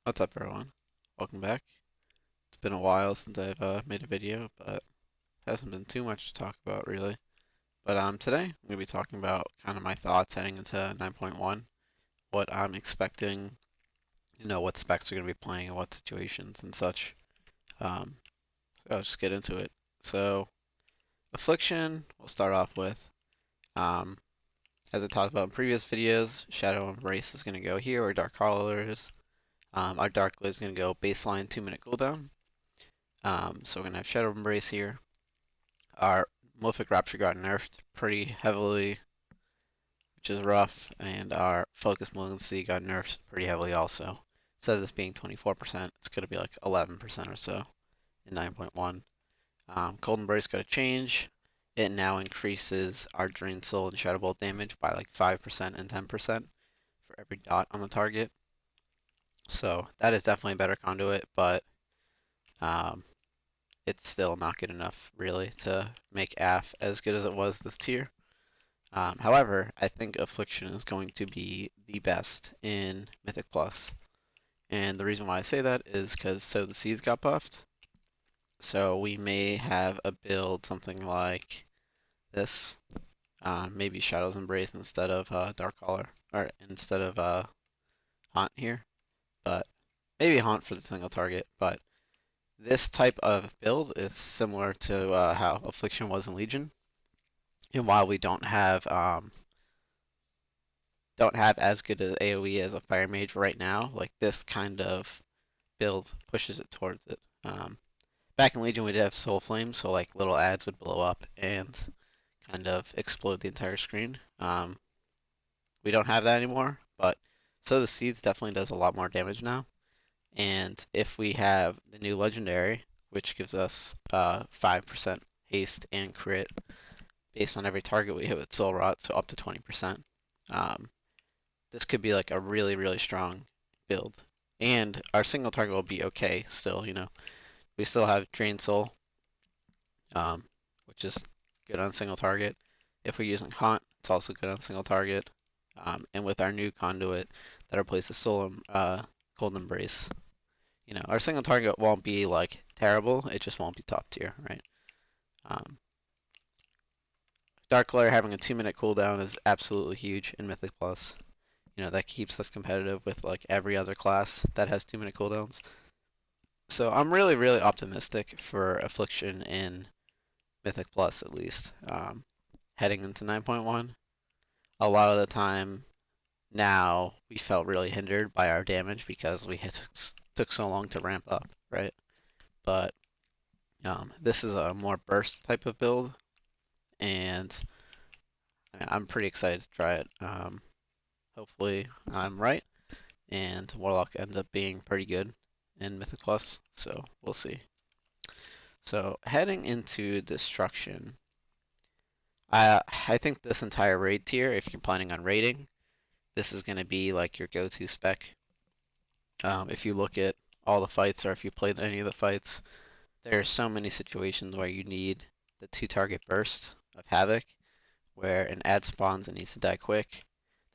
What's up, everyone? Welcome back. It's been a while since I've made a video, but hasn't been too much to talk about really. But today I'm gonna be talking about kind of my thoughts heading into 9.1, what I'm expecting, what specs are gonna be playing in what situations and such. Um, so I'll just get into it. So Affliction, we'll start off with. Um, as I talked about in previous videos, Shadow Embrace is gonna go here, where Dark Color is. Our Dark Glare is gonna go baseline 2-minute cooldown. So we're going to have Shadow Embrace here. Our Malefic Rapture got nerfed pretty heavily, which is rough, and our Focus Malignancy got nerfed pretty heavily also. Instead of this being 24%, it's going to be like 11% or so in 9.1. Cold Embrace got a change. It now increases our Drain Soul and Shadow Bolt damage by like 5% and 10% for every dot on the target. So that is definitely a better conduit, but um, it's still not good enough, really, to make AF as good as it was this tier. However, I think Affliction is going to be the best in Mythic Plus. And the reason why I say that is because the Seeds got buffed. So we may have a build something like this. Maybe Shadow's Embrace instead of Dark Collar, or instead of Haunt here. But maybe Haunt for the single target, but this type of build is similar to how Affliction was in Legion, and while we don't have as good as AOE as a Fire Mage right now, like this kind of build pushes it towards it. Back in Legion, we did have Soul Flame, so like little ads would blow up and kind of explode the entire screen. We don't have that anymore, but the Seeds definitely does a lot more damage now. And if we have the new Legendary, which gives us 5% haste and crit based on every target we hit with Soul Rot, so up to 20%. This could be like a really, really strong build. And our single target will be okay still, We still have Drain Soul, which is good on single target. If we're using Haunt, it's also good on single target. And with our new conduit that replaces Soul Cold Embrace, our single target won't be like terrible, it just won't be top tier, right? Um, Dark Glare having a 2-minute cooldown is absolutely huge in Mythic Plus. That keeps us competitive with like every other class that has 2-minute cooldowns. So I'm really, really optimistic for Affliction in Mythic Plus at least. Heading into 9.1, a lot of the time now we felt really hindered by our damage because we took so long to ramp up, right? But this is a more burst type of build, and I'm pretty excited to try it. Hopefully I'm right, and Warlock ends up being pretty good in Mythic Plus, so we'll see. So heading into Destruction, I think this entire raid tier, if you're planning on raiding, this is going to be like your go-to spec. If you look at all the fights, or if you played any of the fights, there are so many situations where you need the 2-target burst of Havoc, where an ad spawns and needs to die quick.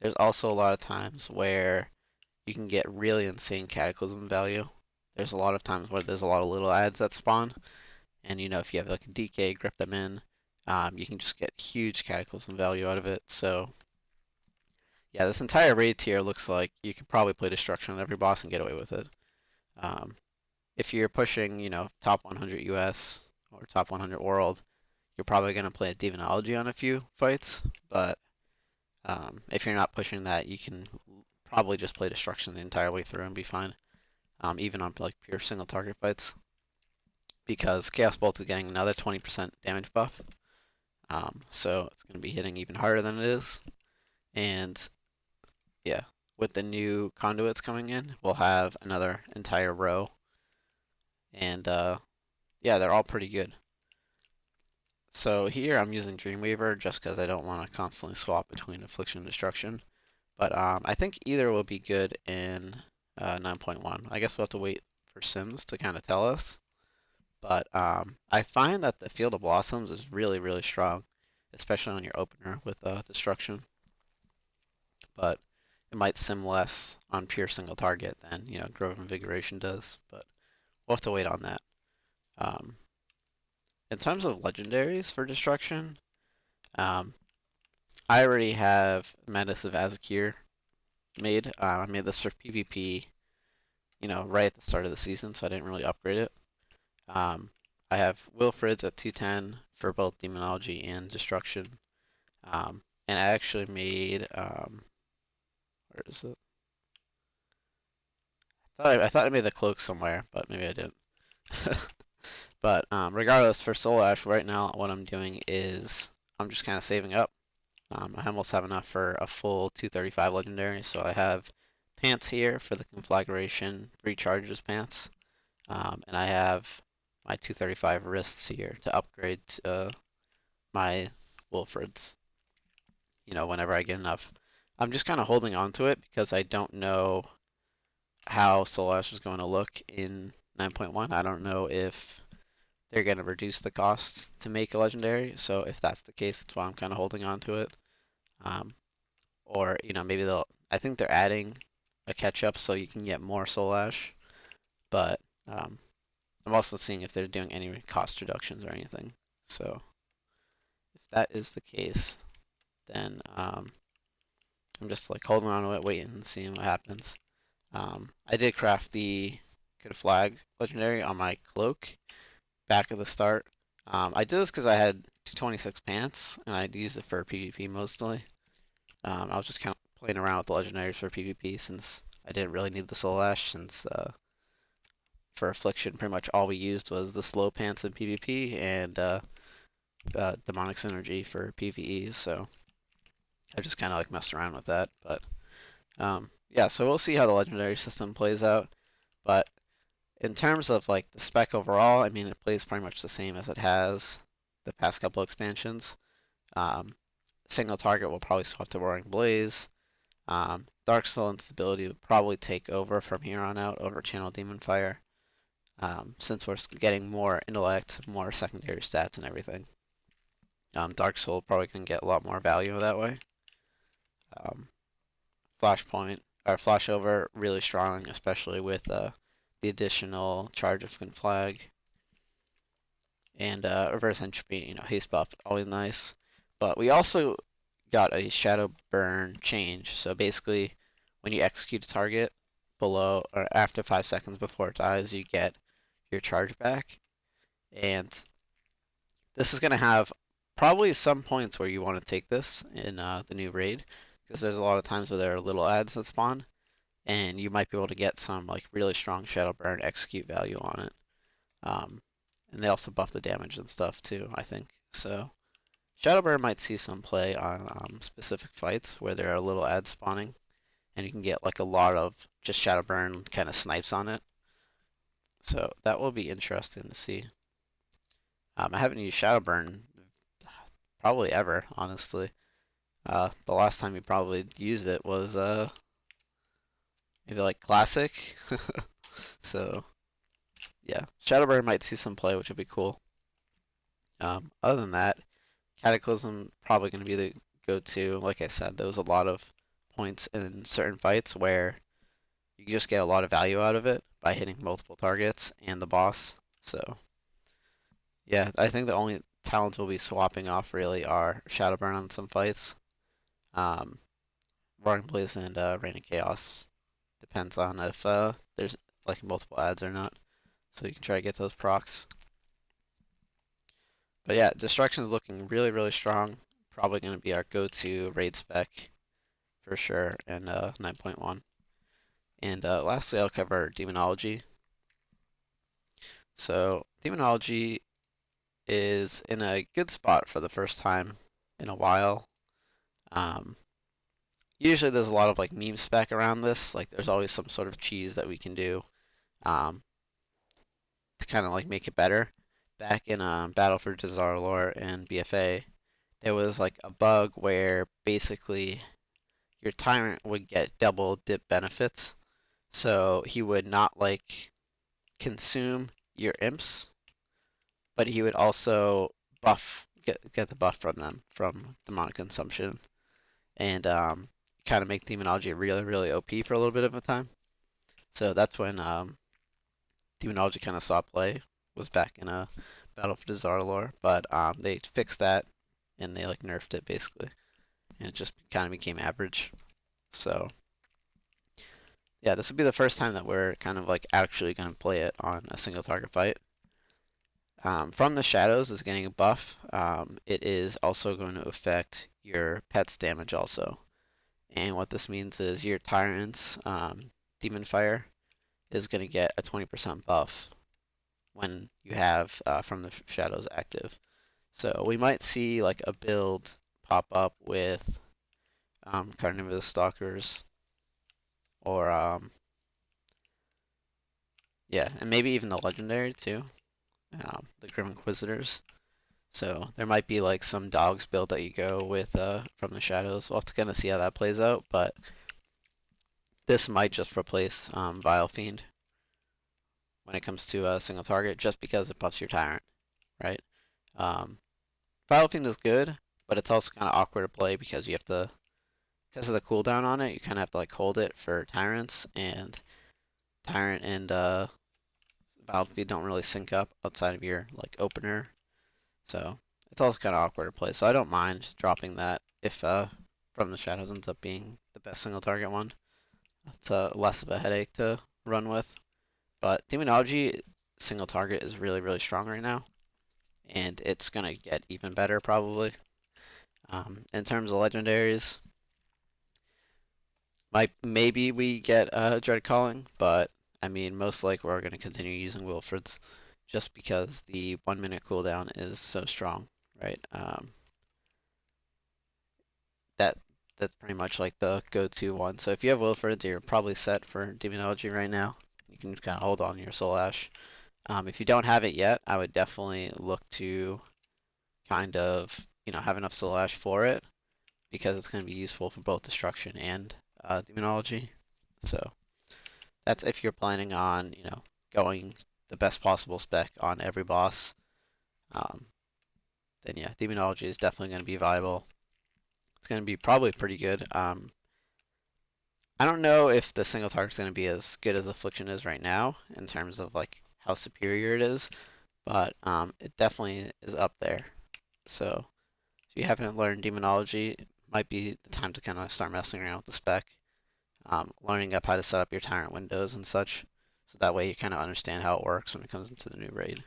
There's also a lot of times where you can get really insane Cataclysm value. There's a lot of times where there's a lot of little ads that spawn, and if you have like a DK, grip them in, you can just get huge Cataclysm value out of it. So yeah, this entire raid tier looks like you could probably play Destruction on every boss and get away with it. If you're pushing, top 100 US or top 100 world, you're probably going to play a Demonology on a few fights, but if you're not pushing that, you can probably just play Destruction the entire way through and be fine, even on like pure single target fights, because Chaos Bolt is getting another 20% damage buff, so it's going to be hitting even harder than it is, and yeah, with the new conduits coming in, we'll have another entire row, and yeah, they're all pretty good. So here I'm using Dreamweaver just because I don't want to constantly swap between Affliction and Destruction. But I think either will be good in 9.1. I guess we'll have to wait for Sims to kind of tell us. But I find that the Field of Blossoms is really, really strong, especially on your opener with Destruction. But it might sim less on pure single target than Grove of Invigoration does, but we'll have to wait on that. Um, in terms of legendaries for destruction, um, I already have Menace of Azakir made. I made this for PvP, right at the start of the season, so I didn't really upgrade it. Um, I have Wilfred's at 210 for both Demonology and Destruction. And I actually made, where is it? I thought I made the cloak somewhere, but maybe I didn't. But regardless, for Soul Ash, right now, what I'm doing is I'm just kind of saving up. I almost have enough for a full 235 legendary, so I have pants here for the conflagration 3 charges pants, and I have my 235 wrists here to upgrade my Wilfred's. Whenever I get enough. I'm just kind of holding on to it because I don't know how Soul Ash is going to look in 9.1. I don't know if they're going to reduce the costs to make a legendary. So if that's the case, that's why I'm kind of holding on to it. Um, or maybe they'll. I think they're adding a catch up so you can get more Soul Ash, but I'm also seeing if they're doing any cost reductions or anything. So if that is the case, then I'm just like holding on to it, waiting and seeing what happens. I did craft the good flag legendary on my cloak back at the start. I did this because I had 226 pants and I used it for PvP mostly. I was just kind of playing around with the legendaries for PvP since I didn't really need the Soul Ash since for Affliction pretty much all we used was the slow pants in PvP and Demonic Synergy for PvE. So I just kind of like messed around with that, but yeah, so we'll see how the legendary system plays out. But in terms of like the spec overall, I mean, it plays pretty much the same as it has the past couple expansions. Um, Single target will probably swap to Roaring Blaze. Dark Soul instability will probably take over from here on out over Channel Demon Fire, since we're getting more intellect, more secondary stats, and everything. Dark Soul probably can get a lot more value that way. Flashpoint or Flashover really strong, especially with the additional charge of Conflag and reverse entropy. Haste buff always nice, but we also got a Shadow Burn change. So basically, when you execute a target below or after 5 seconds before it dies, you get your charge back, and this is gonna have probably some points where you want to take this in the new raid because there's a lot of times where there are little ads that spawn and you might be able to get some like really strong Shadow Burn execute value on it. Um, and they also buff the damage and stuff too, I think. So Shadow Burn might see some play on specific fights where there are little ads spawning, and you can get like a lot of just Shadow Burn kind of snipes on it. So that will be interesting to see. I haven't used Shadow Burn probably ever, honestly. The last time you probably used it was maybe like Classic. So yeah, Shadowburn might see some play, which would be cool. Other than that, Cataclysm probably going to be the go-to. Like I said, there was a lot of points in certain fights where you just get a lot of value out of it by hitting multiple targets and the boss. So yeah, I think the only talents we'll be swapping off really are Shadowburn on some fights, um, Roaring Blaze, and Reign of Chaos. Depends on if there's like multiple ads or not. So you can try to get those procs. But yeah, Destruction is looking really, really strong. Probably going to be our go-to raid spec for sure in 9.1. And lastly, I'll cover Demonology. So Demonology is in a good spot for the first time in a while. Um, Usually there's a lot of like meme spec around this. Like there's always some sort of cheese that we can do um, to kind of like make it better. Back in Battle for Dazar'alor and BFA, there was like a bug where basically your tyrant would get double dip benefits. So he would not like consume your imps, but he would also get the buff from them from demonic consumption. And kind of make Demonology really, really OP for a little bit of a time. So that's when Demonology kind of saw play, was back in a Battle for Dazar'alor, but they fixed that and they like nerfed it basically, and it just kind of became average. So yeah, this would be the first time that we're kind of like actually going to play it on a single target fight. From the Shadows is getting a buff. It is also going to affect your pet's damage also. And what this means is your Tyrant's Demon Fire is going to get a 20% buff when you have From the Shadows active. So we might see like a build pop up with Carnivorous Stalkers or yeah, and maybe even the Legendary too, the Grim Inquisitors. So there might be like some dogs build that you go with From the Shadows. We'll have to kind of see how that plays out, but this might just replace Vile Fiend when it comes to a single target, just because it buffs your Tyrant, right? Um, Vile Fiend is good, but it's also kind of awkward to play because you have to, because of the cooldown on it, you kind of have to like hold it for Tyrants, and Tyrant and Vile Fiend don't really sync up outside of your like opener, so it's also kind of awkward to play. So I don't mind dropping that if From the Shadows ends up being the best single target one. It's less of a headache to run with. But Demonology single target is really, really strong right now, and it's going to get even better probably. In terms of legendaries, maybe we get Dread Calling, but I mean, most likely we're going to continue using Wilfred's just because the 1 minute cooldown is so strong, right? That that's pretty much like the go-to one. So if you have Wilfred's, you're probably set for Demonology right now. You can kind of hold on to your Soul Ash. If you don't have it yet, I would definitely look to kind of, have enough Soul Ash for it because it's going to be useful for both Destruction and Demonology. So that's if you're planning on, going the best possible spec on every boss. Um, then yeah, Demonology is definitely going to be viable. It's going to be probably pretty good. I don't know if the single target's going to be as good as Affliction is right now in terms of like how superior it is, but it definitely is up there. So if you haven't learned Demonology, it might be the time to kind of start messing around with the spec, learning up how to set up your Tyrant windows and such, so that way you kind of understand how it works when it comes into the new raid.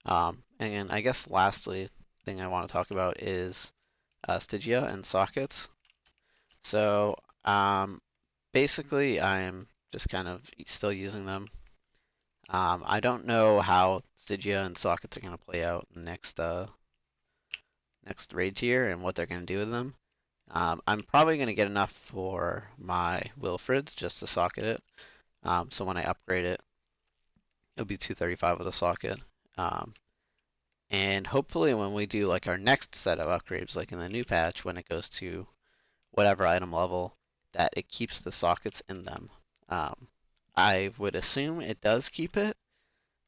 And I guess lastly, thing I want to talk about is Stygia and sockets. So basically, I'm just kind of still using them. I don't know how Stygia and sockets are going to play out next raid tier and what they're going to do with them. I'm probably going to get enough for my Wilfred's just to socket it. So when I upgrade it, it'll be 235 with a socket. And hopefully when we do like our next set of upgrades, like in the new patch, when it goes to whatever item level, that it keeps the sockets in them. I would assume it does keep it,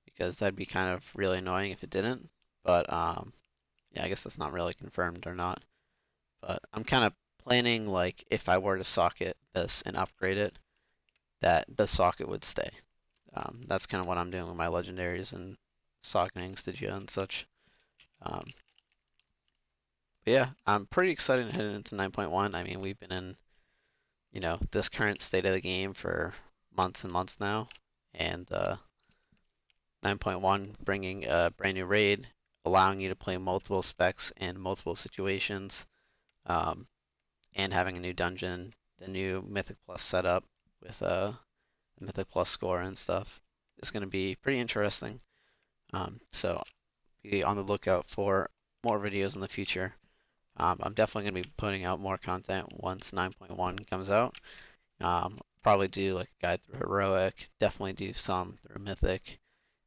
because that'd be kind of really annoying if it didn't. But yeah, I guess that's not really confirmed or not. But I'm kind of planning like if I were to socket this and upgrade it, that the socket would stay. That's kind of what I'm doing with my legendaries and socketing Stygia and such. But yeah, I'm pretty excited heading into 9.1. I mean, we've been in, this current state of the game for months and months now, and 9.1 bringing a brand new raid, allowing you to play multiple specs in multiple situations, and having a new dungeon, the new Mythic Plus setup with Mythic Plus score and stuff is going to be pretty interesting. So be on the lookout for more videos in the future. I'm definitely going to be putting out more content once 9.1 comes out. Probably do like a guide through Heroic, definitely do some through Mythic,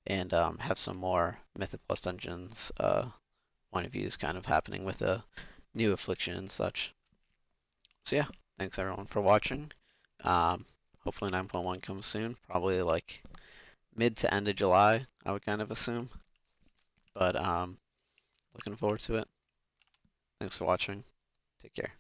and have some more Mythic Plus Dungeons point of views kind of happening with a new Affliction and such. So yeah, thanks everyone for watching. Hopefully 9.1 comes soon, probably like mid to end of July, I would kind of assume. But looking forward to it. Thanks for watching. Take care.